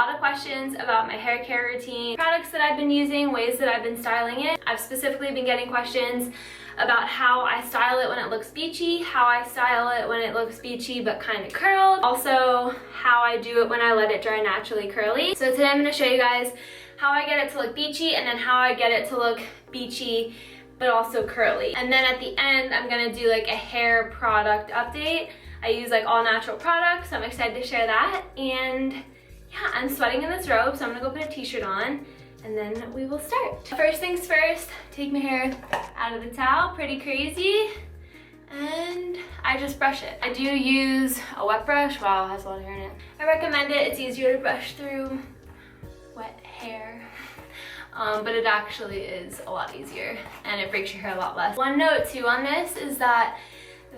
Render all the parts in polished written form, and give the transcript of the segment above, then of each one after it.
lot of questions about my hair care routine, products that I've been using, ways that I've been styling it. I've specifically been getting questions about how I style it when it looks beachy, how I style it when it looks beachy but kind of curled, also how I do it when I let it dry naturally curly. So today I'm going to show you guys how I get it to look beachy and then how I get it to look beachy but also curly. And then at the end, I'm going to do like a hair product update. I use like all natural products, so I'm excited to share that. And yeah, I'm sweating in this robe, so I'm gonna go put a t-shirt on and then we will start. First things first, take my hair out of the towel, pretty crazy, and I just brush it. I do use a wet brush. Wow, it has a lot of hair in it. I recommend it. It's easier to brush through wet hair. But it actually is a lot easier and it breaks your hair a lot less. One note too on this is that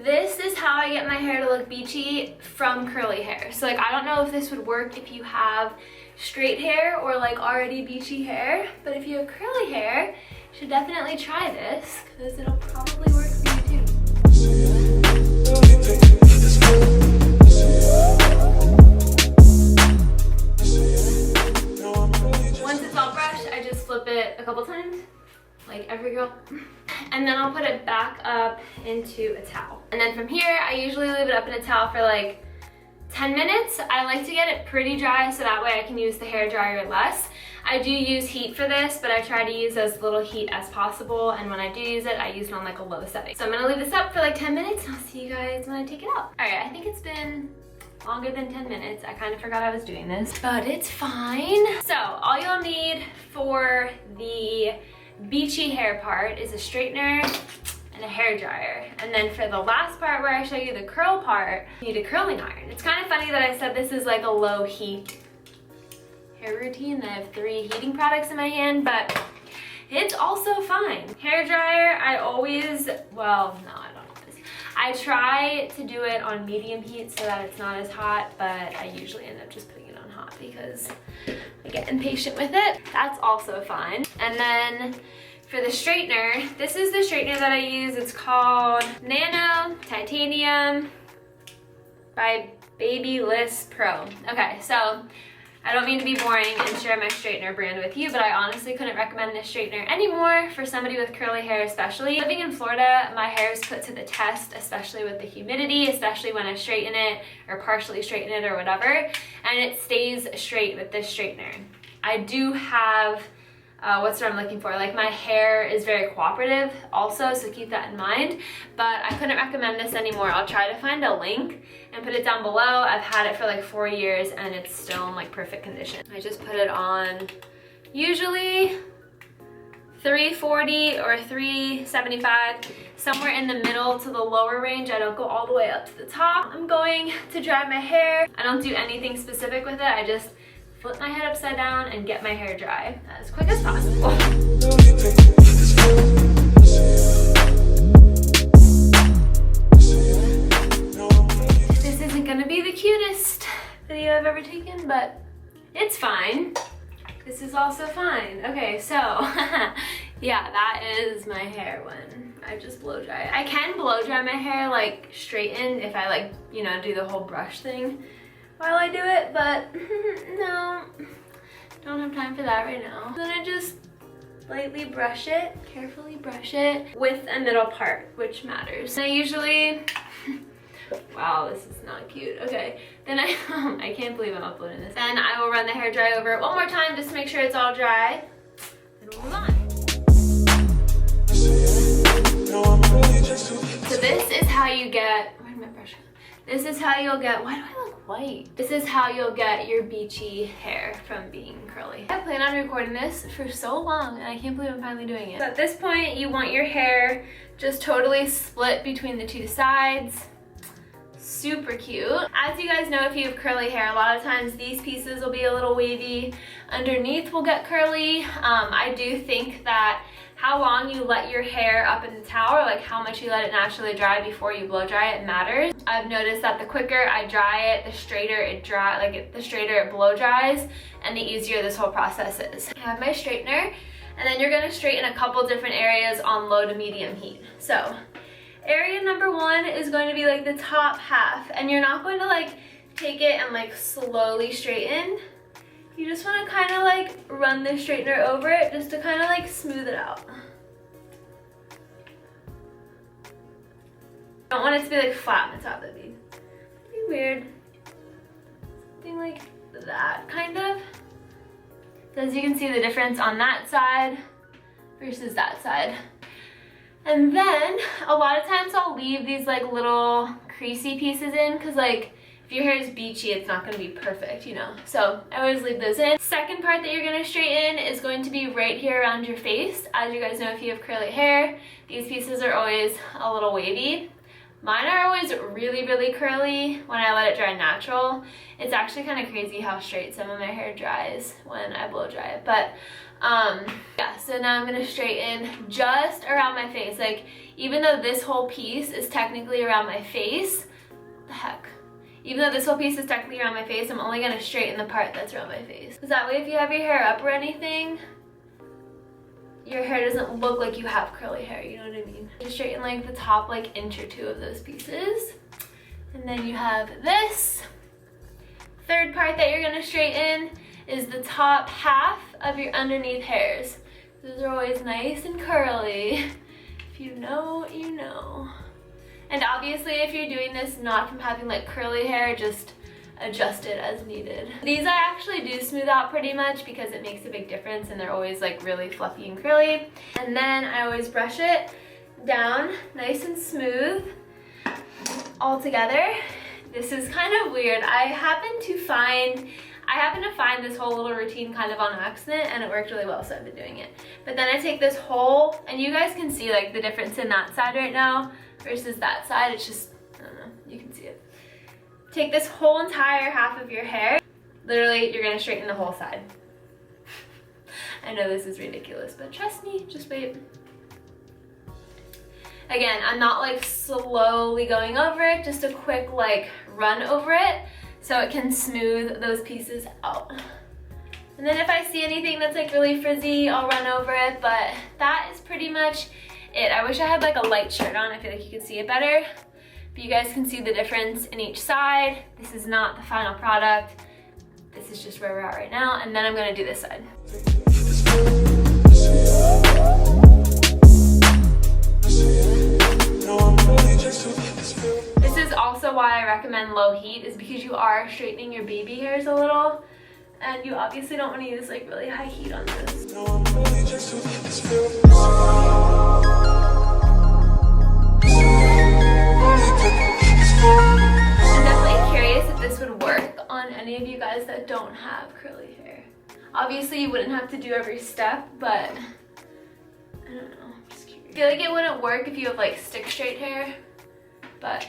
this is how I get my hair to look beachy from curly hair. So like, I don't know if this would work if you have straight hair or like already beachy hair, but if you have curly hair, you should definitely try this because it'll probably work for you too. Once it's all brushed, I just flip it a couple times, like every girl. And then I'll put it back up into a towel. And then from here, I usually leave it up in a towel for like 10 minutes. I like to get it pretty dry so that way I can use the hair dryer less. I do use heat for this, but I try to use as little heat as possible. And when I do use it, I use it on like a low setting. So I'm gonna leave this up for like 10 minutes. I'll see you guys when I take it out. All right, I think it's been longer than 10 minutes. I kind of forgot I was doing this, but it's fine. So all you'll need for the beachy hair part is a straightener and a hair dryer. And then for the last part where I show you the curl part, you need a curling iron. It's kind of funny that I said this is like a low heat hair routine. I have 3 heating products in my hand, but it's also fine. Hair dryer, I always, well, no, I don't always. I try to do it on medium heat so that it's not as hot, but I usually end up just putting it on hot because I get impatient with it. That's also fine. And then for the straightener, this is the straightener that I use. It's called Nano Titanium by Heatless Pro. Okay, so I don't mean to be boring and share my straightener brand with you, but I honestly couldn't recommend this straightener anymore for somebody with curly hair especially. Living in Florida, my hair is put to the test, especially with the humidity, especially when I straighten it or partially straighten it or whatever, and it stays straight with this straightener. I do have, what's what I'm looking for, like my hair is very cooperative also, so keep that in mind, but I couldn't recommend this anymore. I'll try to find a link and put it down below. I've had it for like 4 years and it's still in like perfect condition. I just put it on usually 340 or 375, somewhere in the middle to the lower range. I don't go all the way up to the top. I'm going to dry my hair. I don't do anything specific with it. I just flip my head upside down and get my hair dry as quick as possible. This isn't gonna be the cutest video I've ever taken, but it's fine. This is also fine. Okay, so yeah, that is my hair when I just blow dry it. I can blow dry my hair like straightened if I like, you know, do the whole brush thing while I do it, but no, don't have time for that right now. Then I just lightly brush it, carefully brush it with a middle part, which matters. And I usually, wow, this is not cute. Okay, then I can't believe I'm uploading this. Then I will run the hair dry over it one more time just to make sure it's all dry, and we'll move on. So this is how you get, where'd my brush go? This is how you'll get, why do I look white? This is how you'll get your beachy hair from being curly. I plan on recording this for so long and I can't believe I'm finally doing it. So at this point, you want your hair just totally split between the 2 sides. Super cute. As you guys know, if you have curly hair, a lot of times these pieces will be a little wavy. Underneath will get curly. I do think that how long you let your hair up in the towel, or like how much you let it naturally dry before you blow dry it, matters. I've noticed that the quicker I dry it, the straighter it the straighter it blow dries, and the easier this whole process is. I have my straightener, and then you're gonna straighten a couple different areas on low to medium heat. So area number 1 is going to be like the top half, and you're not going to like take it and like slowly straighten. you just want to kind of like run the straightener over it just to kind of like smooth it out. I don't want it to be like flat on the top, that'd be weird. Something like that, kind of. So as you can see the difference on that side versus that side. And then a lot of times I'll leave these like little creasy pieces in because like if your hair is beachy, it's not going to be perfect, you know. So I always leave those in. Second part that you're going to straighten is going to be right here around your face. As you guys know, if you have curly hair, these pieces are always a little wavy. Mine are always really, really curly when I let it dry natural. It's actually kind of crazy how straight some of my hair dries when I blow dry it. But yeah, so now I'm gonna straighten just around my face. Like, even though this whole piece is technically around my face, what the heck? Even though this whole piece is technically around my face, I'm only gonna straighten the part that's around my face. Because that way if you have your hair up or anything, your hair doesn't look like you have curly hair, you know what I mean? Just straighten like the top like inch or two of those pieces. And then you have this. Third part that you're gonna straighten is the top half of your underneath hairs. Those are always nice and curly. If you know, you know. And obviously if you're doing this not from having like curly hair, just adjust it as needed. These I actually do smooth out pretty much because it makes a big difference and they're always like really fluffy and curly. And then I always brush it down nice and smooth all together. This is kind of weird. I happen to find this whole little routine kind of on accident and it worked really well, so I've been doing it. But then I take this whole, and you guys can see like the difference in that side right now versus that side. It's just, I don't know, you can see it. Take this whole entire half of your hair. Literally, you're gonna straighten the whole side. I know this is ridiculous, but trust me, just wait. Again, I'm not like slowly going over it, just a quick like run over it so it can smooth those pieces out. And then if I see anything that's like really frizzy, I'll run over it, but that is pretty much it. I wish I had like a light shirt on, I feel like you could see it better. But you guys can see the difference in each side. This is not the final product. This is just where we're at right now. And then I'm gonna do this side. This is also why I recommend low heat, is because you are straightening your baby hairs a little. And you obviously don't want to use like really high heat on this. I'm definitely curious if this would work on any of you guys that don't have curly hair. Obviously you wouldn't have to do every step, but I don't know, I'm just curious. I feel like it wouldn't work if you have like stick straight hair, but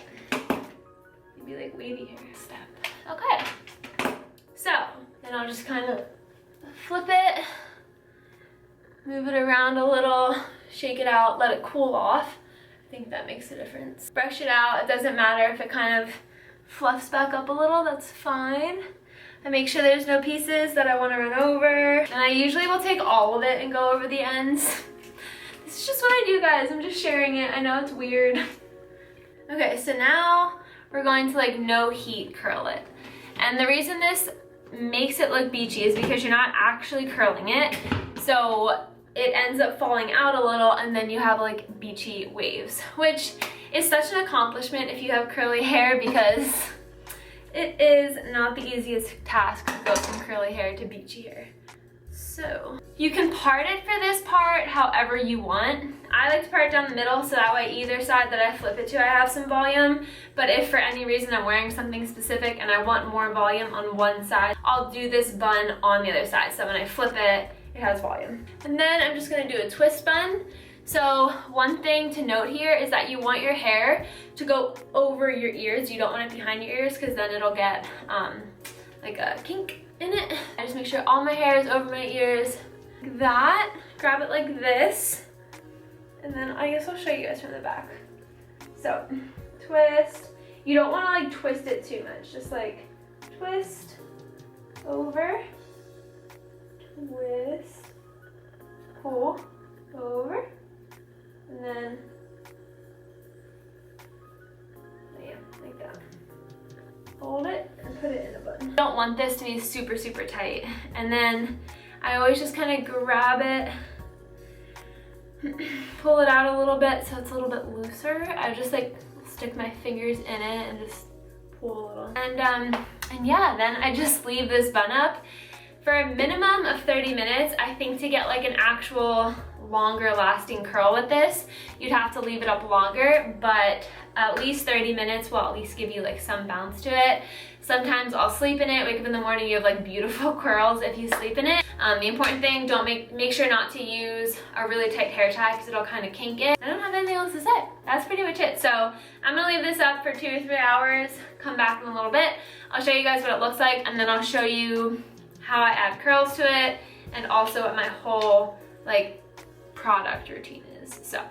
maybe like wavy hair step. Okay, so then I'll just kind of flip it, move it around a little, shake it out, let it cool off. I think that makes a difference. Brush it out. It doesn't matter if it kind of fluffs back up a little, that's fine. I make sure there's no pieces that I want to run over. And I usually will take all of it and go over the ends. This is just what I do, guys. I'm just sharing it. I know it's weird. Okay, so now we're going to like no heat curl it. And the reason this makes it look beachy is because you're not actually curling it. So it ends up falling out a little and then you have like beachy waves, which is such an accomplishment if you have curly hair because it is not the easiest task to go from curly hair to beachy hair. So you can part it for this part however you want. I like to part it down the middle so that way either side that I flip it to I have some volume, but if for any reason I'm wearing something specific and I want more volume on one side, I'll do this bun on the other side, so when I flip it, it has volume. And then I'm just gonna do a twist bun. So one thing to note here is that you want your hair to go over your ears. You don't want it behind your ears because then it'll get like a kink in it. I just make sure all my hair is over my ears. Like that, grab it like this. And then I guess I'll show you guys from the back. So twist. You don't wanna like twist it too much. Just like twist over, twist, pull, over, and then, yeah, like that. Hold it and put it in a bun. Don't want this to be super, super tight. And then I always just kind of grab it, pull it out a little bit so it's a little bit looser. I just like stick my fingers in it and just pull a little. And yeah, then I just leave this bun up for a minimum of 30 minutes. I think to get like an actual longer lasting curl with this, you'd have to leave it up longer, but at least 30 minutes will at least give you like some bounce to it. Sometimes I'll sleep in it, wake up in the morning, you have like beautiful curls if you sleep in it. The important thing, make sure not to use a really tight hair tie because it'll kind of kink it. I don't have anything else to say. That's pretty much it. So I'm gonna leave this up for 2 or 3 hours, come back in a little bit. I'll show you guys what it looks like, and then I'll show you how I add curls to it, and also what my whole like product routine is. So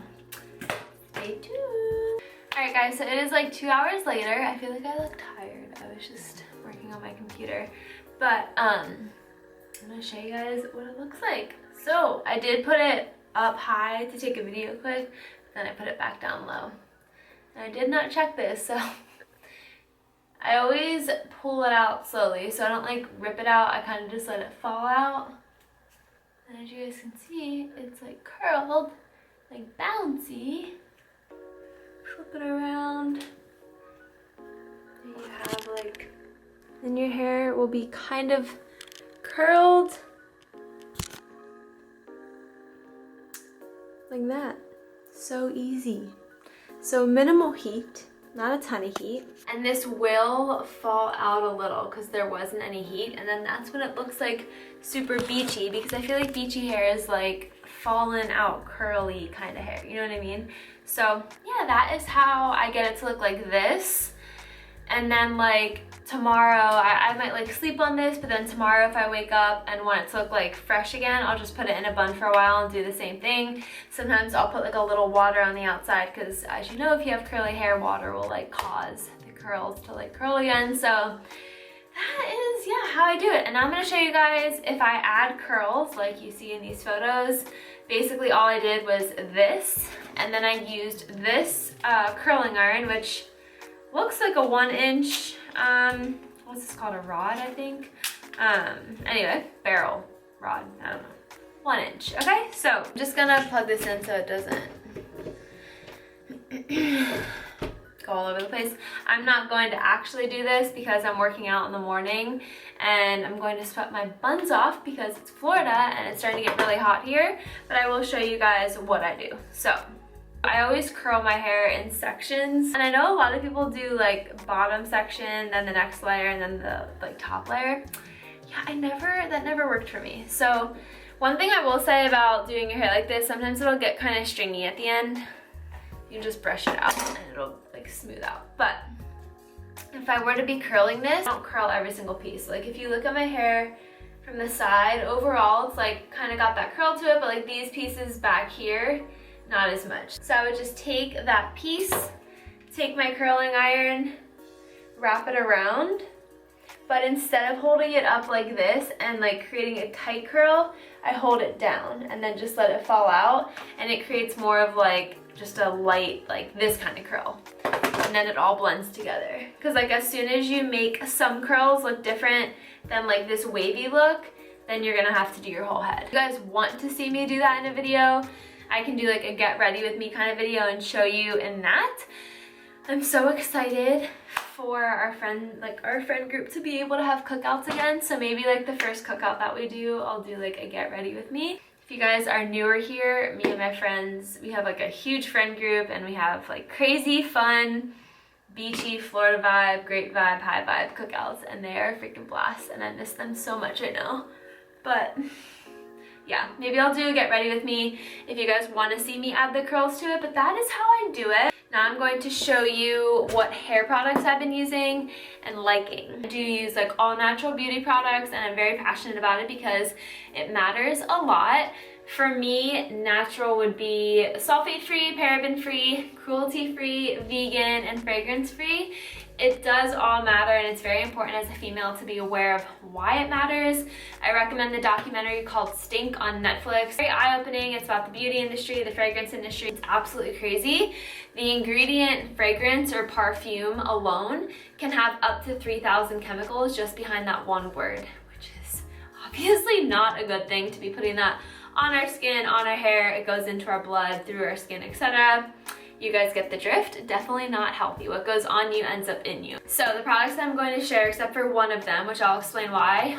stay tuned. All right guys, so it is like 2 hours later. I feel like I look tired. I was just working on my computer, but I'm gonna show you guys what it looks like. So I did put it up high to take a video clip, then I put it back down low. And I did not check this, so I always pull it out slowly, so I don't like rip it out. I kind of just let it fall out. And as you guys can see, it's like curled, like bouncy. Flip it around. And you have like, then your hair will be kind of curled like that. So easy. So minimal heat, not a ton of heat. And this will fall out a little because there wasn't any heat, and then that's when it looks like super beachy, because I feel like beachy hair is like fallen out curly kind of hair, you know what I mean? So yeah, that is how I get it to look like this. And then like tomorrow, I might like sleep on this, but then tomorrow if I wake up and want it to look like fresh again, I'll just put it in a bun for a while and do the same thing. Sometimes I'll put like a little water on the outside, because as you know, if you have curly hair, water will like cause the curls to like curl again. So that is, yeah, how I do it. And I'm gonna show you guys if I add curls like you see in these photos. Basically all I did was this, and then I used this curling iron, which looks like a 1-inch, what's this called, a rod, I think. Anyway, barrel rod, I don't know, 1 inch. Okay, so I'm just gonna plug this in so it doesn't go all over the place. I'm not going to actually do this because I'm working out in the morning, and I'm going to sweat my buns off because it's Florida and it's starting to get really hot here, but I will show you guys what I do. So I always curl my hair in sections, and I know a lot of people do like bottom section, then the next layer, and then the like top layer. Yeah, that never worked for me. So one thing I will say about doing your hair like this, sometimes it'll get kind of stringy at the end. You just brush it out and it'll like smooth out. But if I were to be curling this, I don't curl every single piece. Like if you look at my hair from the side, overall it's like kind of got that curl to it, but like these pieces back here, not as much. So I would just take that piece, take my curling iron, wrap it around, but instead of holding it up like this and like creating a tight curl, I hold it down and then just let it fall out, and it creates more of like just a light, like this kind of curl. And then it all blends together. Because like as soon as you make some curls look different than like this wavy look, then you're gonna have to do your whole head. If you guys want to see me do that in a video, I can do like a get ready with me kind of video and show you in that. I'm so excited for our friend group to be able to have cookouts again. So maybe like the first cookout that we do, I'll do like a get ready with me. If you guys are newer here, me and my friends, we have like a huge friend group, and we have like crazy fun, beachy, Florida vibe, great vibe, high vibe cookouts, and they are a freaking blast, and I miss them so much right now. But yeah, maybe I'll do a get ready with me if you guys want to see me add the curls to it, but that is how I do it. Now I'm going to show you what hair products I've been using and liking. I do use like all natural beauty products, and I'm very passionate about it because it matters a lot. For me, natural would be sulfate-free, paraben-free, cruelty-free, vegan, and fragrance-free. it does all matter, and it's very important as a female to be aware of why it matters. I recommend the documentary called Stink on Netflix. Very eye-opening. It's about the beauty industry, the fragrance industry. It's absolutely crazy. The ingredient fragrance or perfume alone can have up to 3,000 chemicals just behind that one word, which is obviously not a good thing to be putting that on our skin, on our hair. It goes into our blood, through our skin, etc. You guys get the drift. Definitely not healthy. What goes on you ends up in you. So the products that I'm going to share, except for one of them, which I'll explain why,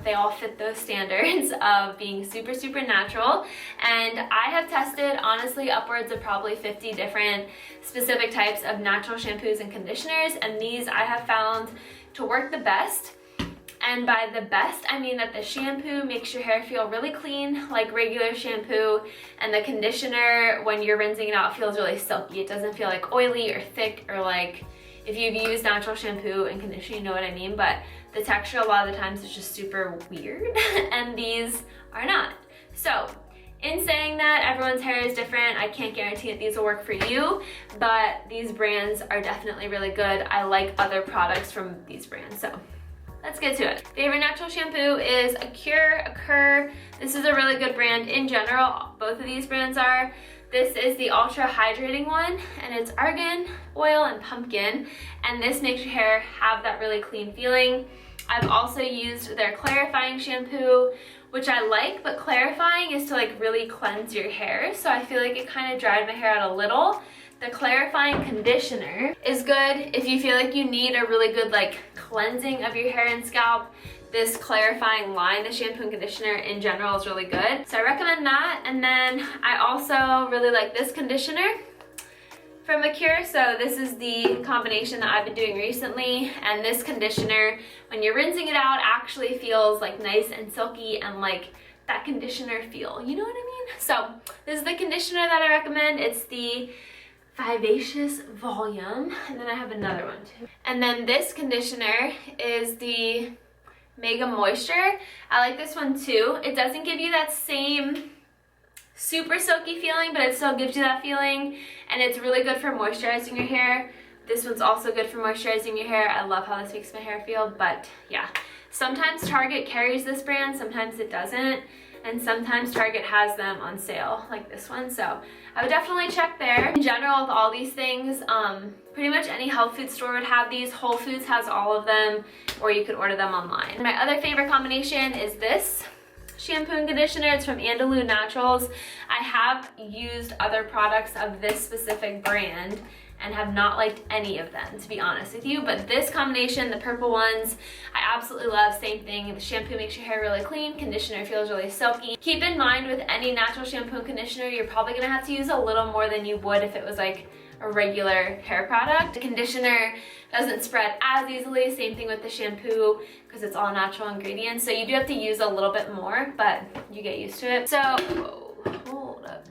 they all fit those standards of being super, super natural. And I have tested, honestly, upwards of probably 50 different specific types of natural shampoos and conditioners, and these I have found to work the best. And by the best, I mean that the shampoo makes your hair feel really clean, like regular shampoo, and the conditioner, when you're rinsing it out, feels really silky. It doesn't feel like oily or thick, or like, if you've used natural shampoo and conditioner, you know what I mean, but the texture a lot of the times is just super weird, and these are not. So, in saying that, everyone's hair is different. I can't guarantee that these will work for you, but these brands are definitely really good. I like other products from these brands, so let's get to it. Favorite natural shampoo is a Cure. This is a really good brand in general. Both of these brands are. This is the ultra hydrating one, and it's argan, oil, and pumpkin, and this makes your hair have that really clean feeling. I've also used their clarifying shampoo, which I like, but clarifying is to like really cleanse your hair, so I feel like it kind of dried my hair out a little. The clarifying conditioner is good if you feel like you need a really good like cleansing of your hair and scalp. This clarifying line, the shampoo and conditioner in general, is really good. So I recommend that. And then I also really like this conditioner from a Cure. So this is the combination that I've been doing recently. And this conditioner, when you're rinsing it out, actually feels like nice and silky and like that conditioner feel. You know what I mean? So this is the conditioner that I recommend. It's the Vivacious Volume, and then I have another one too. And then this conditioner is the Mega Moisture. I like this one too. It doesn't give you that same super silky feeling, but it still gives you that feeling, and it's really good for moisturizing your hair. This one's also good for moisturizing your hair. I love how this makes my hair feel, but yeah. Sometimes Target carries this brand, sometimes it doesn't. And sometimes Target has them on sale, like this one, so I would definitely check there. In general, with all these things, pretty much any health food store would have these. Whole Foods has all of them, or you could order them online. My other favorite combination is this shampoo and conditioner. It's from Andalou Naturals. I have used other products of this specific brand and have not liked any of them, to be honest with you, but this combination, the purple ones, I absolutely love. Same thing, the shampoo makes your hair really clean, conditioner feels really silky. Keep in mind, with any natural shampoo and conditioner, you're probably gonna have to use a little more than you would if it was like a regular hair product. The conditioner doesn't spread as easily, same thing with the shampoo, because it's all natural ingredients, so you do have to use a little bit more, but you get used to it. So, hold up.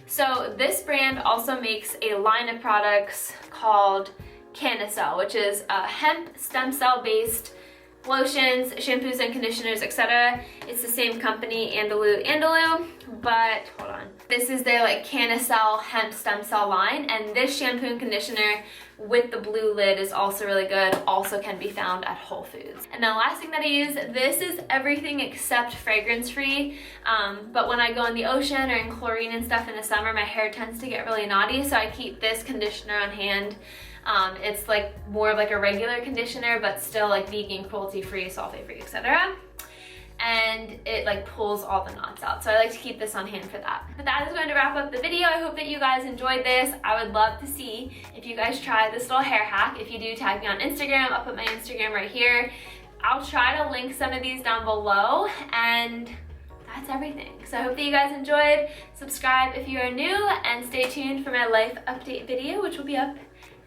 So this brand also makes a line of products called Canicel, which is hemp stem cell based lotions, shampoos and conditioners, etc. It's the same company, Andalou, but hold on. This is their like Canicel hemp stem cell line, and this shampoo and conditioner with the blue lid is also really good, also can be found at Whole Foods. And the last thing that I use, this is everything except fragrance free, but when I go in the ocean or in chlorine and stuff in the summer, my hair tends to get really knotty, so I keep this conditioner on hand. It's like more of like a regular conditioner, but still like vegan, cruelty free, sulfate free, etc. And it like pulls all the knots out. So I like to keep this on hand for that. But that is going to wrap up the video. I hope that you guys enjoyed this. I would love to see if you guys try this little hair hack. If you do, tag me on Instagram. I'll put my Instagram right here. I'll try to link some of these down below, and that's everything. So I hope that you guys enjoyed. Subscribe if you are new, and stay tuned for my life update video, which will be up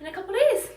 in a couple days.